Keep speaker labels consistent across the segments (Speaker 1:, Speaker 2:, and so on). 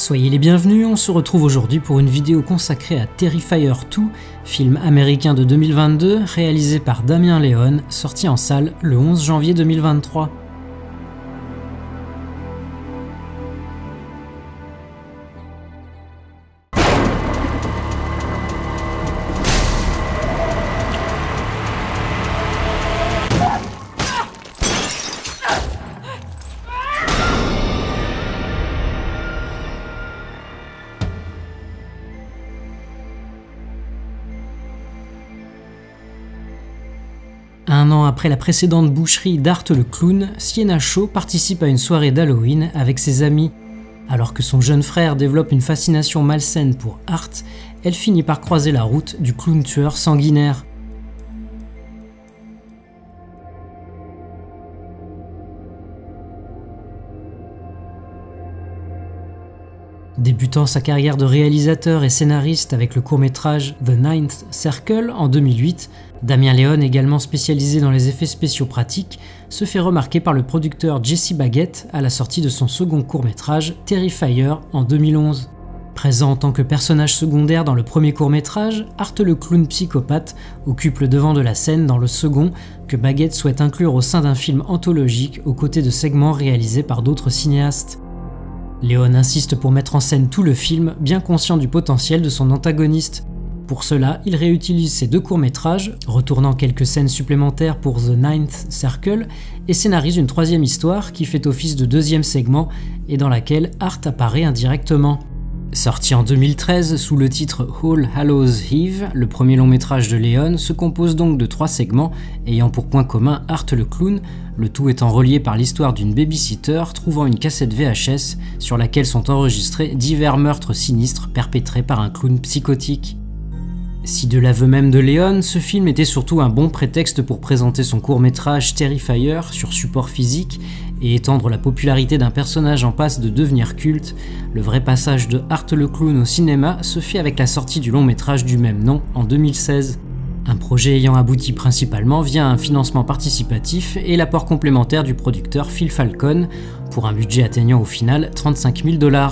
Speaker 1: Soyez les bienvenus, on se retrouve aujourd'hui pour une vidéo consacrée à Terrifier 2, film américain de 2022 réalisé par Damien Leone, sorti en salle le 11 janvier 2023. Un an après la précédente boucherie d'Art le clown, Sienna Shaw participe à une soirée d'Halloween avec ses amis. Alors que son jeune frère développe une fascination malsaine pour Art, elle finit par croiser la route du clown tueur sanguinaire. Débutant sa carrière de réalisateur et scénariste avec le court-métrage The Ninth Circle en 2008, Damien Leone, également spécialisé dans les effets spéciaux pratiques, se fait remarquer par le producteur Jesse Baggett à la sortie de son second court-métrage Terrifier en 2011. Présent en tant que personnage secondaire dans le premier court-métrage, Art le clown psychopathe occupe le devant de la scène dans le second, que Baggett souhaite inclure au sein d'un film anthologique aux côtés de segments réalisés par d'autres cinéastes. Leone insiste pour mettre en scène tout le film, bien conscient du potentiel de son antagoniste. Pour cela, il réutilise ses deux courts-métrages, retournant quelques scènes supplémentaires pour The Ninth Circle, et scénarise une troisième histoire qui fait office de deuxième segment et dans laquelle Art apparaît indirectement. Sorti en 2013 sous le titre All Hallows Eve, le premier long métrage de Leone se compose donc de 3 segments ayant pour point commun Art le clown, le tout étant relié par l'histoire d'une babysitter trouvant une cassette VHS sur laquelle sont enregistrés divers meurtres sinistres perpétrés par un clown psychotique. Si de l'aveu même de Leone, ce film était surtout un bon prétexte pour présenter son court-métrage Terrifier sur support physique et étendre la popularité d'un personnage en passe de devenir culte, le vrai passage de Art le clown au cinéma se fait avec la sortie du long-métrage du même nom en 2016. Un projet ayant abouti principalement via un financement participatif et l'apport complémentaire du producteur Phil Falcon, pour un budget atteignant au final 35 000 $.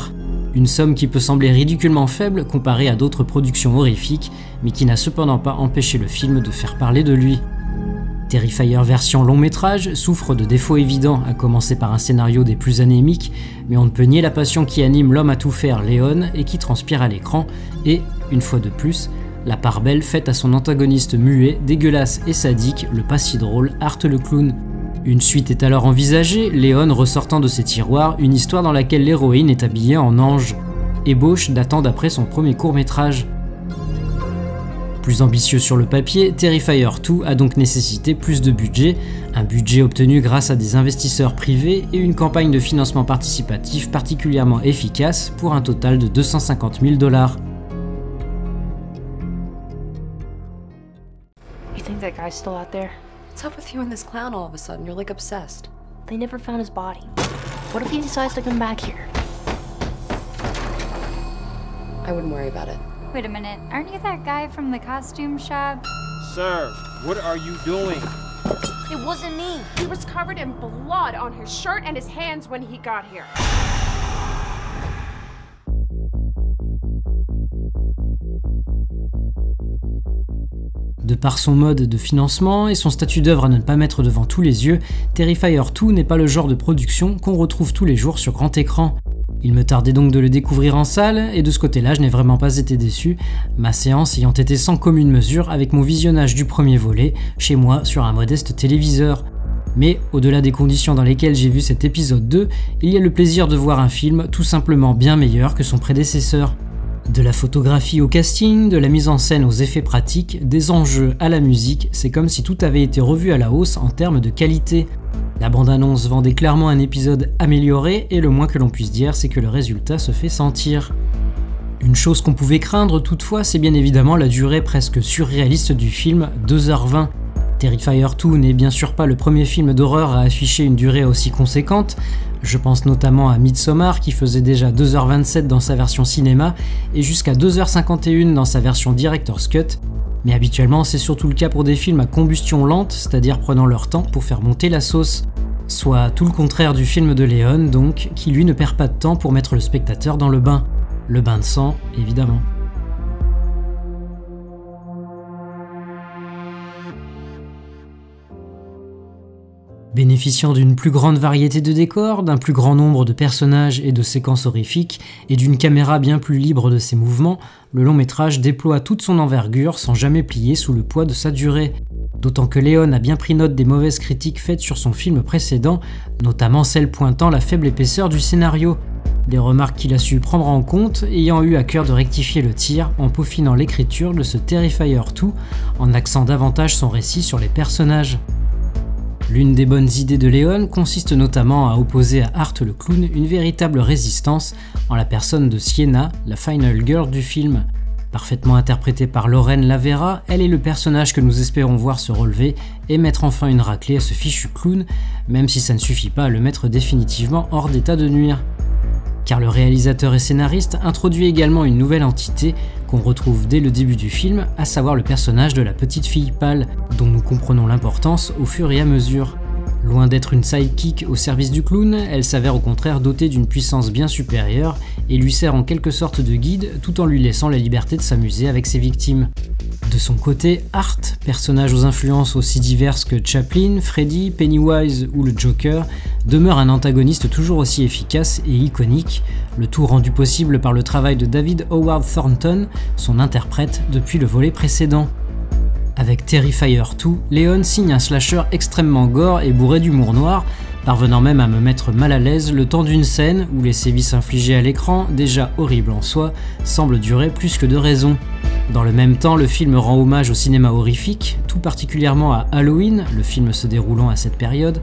Speaker 1: Une somme qui peut sembler ridiculement faible comparée à d'autres productions horrifiques, mais qui n'a cependant pas empêché le film de faire parler de lui. Terrifier version long métrage souffre de défauts évidents, à commencer par un scénario des plus anémiques, mais on ne peut nier la passion qui anime l'homme à tout faire Leone et qui transpire à l'écran, et, une fois de plus, la part belle faite à son antagoniste muet, dégueulasse et sadique, le pas si drôle Art le clown. Une suite est alors envisagée, Leone ressortant de ses tiroirs une histoire dans laquelle l'héroïne est habillée en ange, ébauche datant d'après son premier court-métrage. Plus ambitieux sur le papier, Terrifier 2 a donc nécessité plus de budget, un budget obtenu grâce à des investisseurs privés et une campagne de financement participatif particulièrement efficace pour un total de 250 000 $.
Speaker 2: You think that guy's still out there?
Speaker 3: What's up with you and this clown all of a sudden? You're like obsessed.
Speaker 2: They never found his body. What if he decides to come back here?
Speaker 3: I wouldn't worry about it.
Speaker 4: Wait a minute, aren't you that guy from the costume shop?
Speaker 5: Sir, what are you doing?
Speaker 6: It wasn't me. He was covered in blood on his shirt and his hands when he got here.
Speaker 1: De par son mode de financement et son statut d'œuvre à ne pas mettre devant tous les yeux, Terrifier 2 n'est pas le genre de production qu'on retrouve tous les jours sur grand écran. Il me tardait donc de le découvrir en salle, et de ce côté-là, je n'ai vraiment pas été déçu, ma séance ayant été sans commune mesure avec mon visionnage du premier volet, chez moi sur un modeste téléviseur. Mais au-delà des conditions dans lesquelles j'ai vu cet épisode 2, il y a le plaisir de voir un film tout simplement bien meilleur que son prédécesseur. De la photographie au casting, de la mise en scène aux effets pratiques, des enjeux à la musique, c'est comme si tout avait été revu à la hausse en termes de qualité. La bande-annonce vendait clairement un épisode amélioré et le moins que l'on puisse dire, c'est que le résultat se fait sentir. Une chose qu'on pouvait craindre toutefois, c'est bien évidemment la durée presque surréaliste du film, 2h20. Terrifier 2 n'est bien sûr pas le premier film d'horreur à afficher une durée aussi conséquente. Je pense notamment à Midsommar qui faisait déjà 2h27 dans sa version cinéma et jusqu'à 2h51 dans sa version Director's Cut. Mais habituellement c'est surtout le cas pour des films à combustion lente, c'est-à-dire prenant leur temps pour faire monter la sauce. Soit tout le contraire du film de Leon, donc, qui lui ne perd pas de temps pour mettre le spectateur dans le bain. Le bain de sang, évidemment. Bénéficiant d'une plus grande variété de décors, d'un plus grand nombre de personnages et de séquences horrifiques, et d'une caméra bien plus libre de ses mouvements, le long métrage déploie toute son envergure sans jamais plier sous le poids de sa durée. D'autant que Leon a bien pris note des mauvaises critiques faites sur son film précédent, notamment celles pointant la faible épaisseur du scénario. Des remarques qu'il a su prendre en compte, ayant eu à cœur de rectifier le tir en peaufinant l'écriture de ce Terrifier 2, en axant davantage son récit sur les personnages. L'une des bonnes idées de Leon consiste notamment à opposer à Art le clown une véritable résistance en la personne de Sienna, la final girl du film. Parfaitement interprétée par Lorraine Lavera, elle est le personnage que nous espérons voir se relever et mettre enfin une raclée à ce fichu clown, même si ça ne suffit pas à le mettre définitivement hors d'état de nuire. Car le réalisateur et scénariste introduit également une nouvelle entité qu'on retrouve dès le début du film, à savoir le personnage de la petite fille pâle, dont nous comprenons l'importance au fur et à mesure. Loin d'être une sidekick au service du clown, elle s'avère au contraire dotée d'une puissance bien supérieure et lui sert en quelque sorte de guide tout en lui laissant la liberté de s'amuser avec ses victimes. De son côté, Art, personnage aux influences aussi diverses que Chaplin, Freddy, Pennywise ou le Joker, demeure un antagoniste toujours aussi efficace et iconique, le tout rendu possible par le travail de David Howard Thornton, son interprète depuis le volet précédent. Avec Terrifier 2, Leon signe un slasher extrêmement gore et bourré d'humour noir, parvenant même à me mettre mal à l'aise le temps d'une scène où les sévices infligés à l'écran, déjà horribles en soi, semblent durer plus que de raison. Dans le même temps, le film rend hommage au cinéma horrifique, tout particulièrement à Halloween, le film se déroulant à cette période,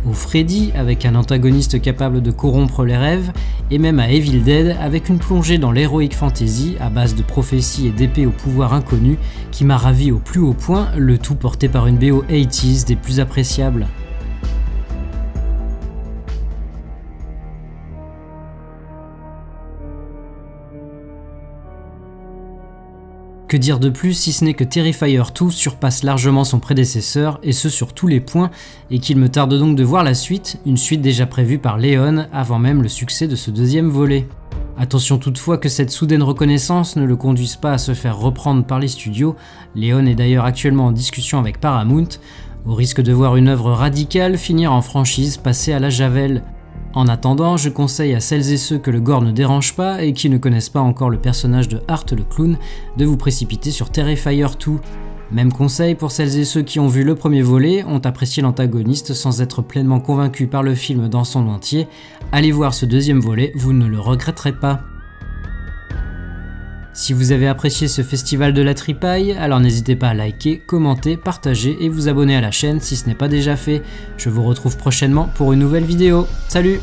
Speaker 1: au Freddy avec un antagoniste capable de corrompre les rêves, et même à Evil Dead avec une plongée dans l'heroic fantasy à base de prophéties et d'épées au pouvoir inconnu qui m'a ravi au plus haut point, le tout porté par une BO 80s des plus appréciables. Que dire de plus si ce n'est que Terrifier 2 surpasse largement son prédécesseur, et ce sur tous les points, et qu'il me tarde donc de voir la suite, une suite déjà prévue par Leon avant même le succès de ce deuxième volet. Attention toutefois que cette soudaine reconnaissance ne le conduise pas à se faire reprendre par les studios, Leon est d'ailleurs actuellement en discussion avec Paramount, au risque de voir une œuvre radicale finir en franchise passée à la javel. En attendant, je conseille à celles et ceux que le gore ne dérange pas et qui ne connaissent pas encore le personnage de Art le clown de vous précipiter sur Terrifier 2. Même conseil pour celles et ceux qui ont vu le premier volet, ont apprécié l'antagoniste sans être pleinement convaincus par le film dans son entier, allez voir ce deuxième volet, vous ne le regretterez pas. Si vous avez apprécié ce festival de la tripaille, alors n'hésitez pas à liker, commenter, partager et vous abonner à la chaîne si ce n'est pas déjà fait. Je vous retrouve prochainement pour une nouvelle vidéo. Salut!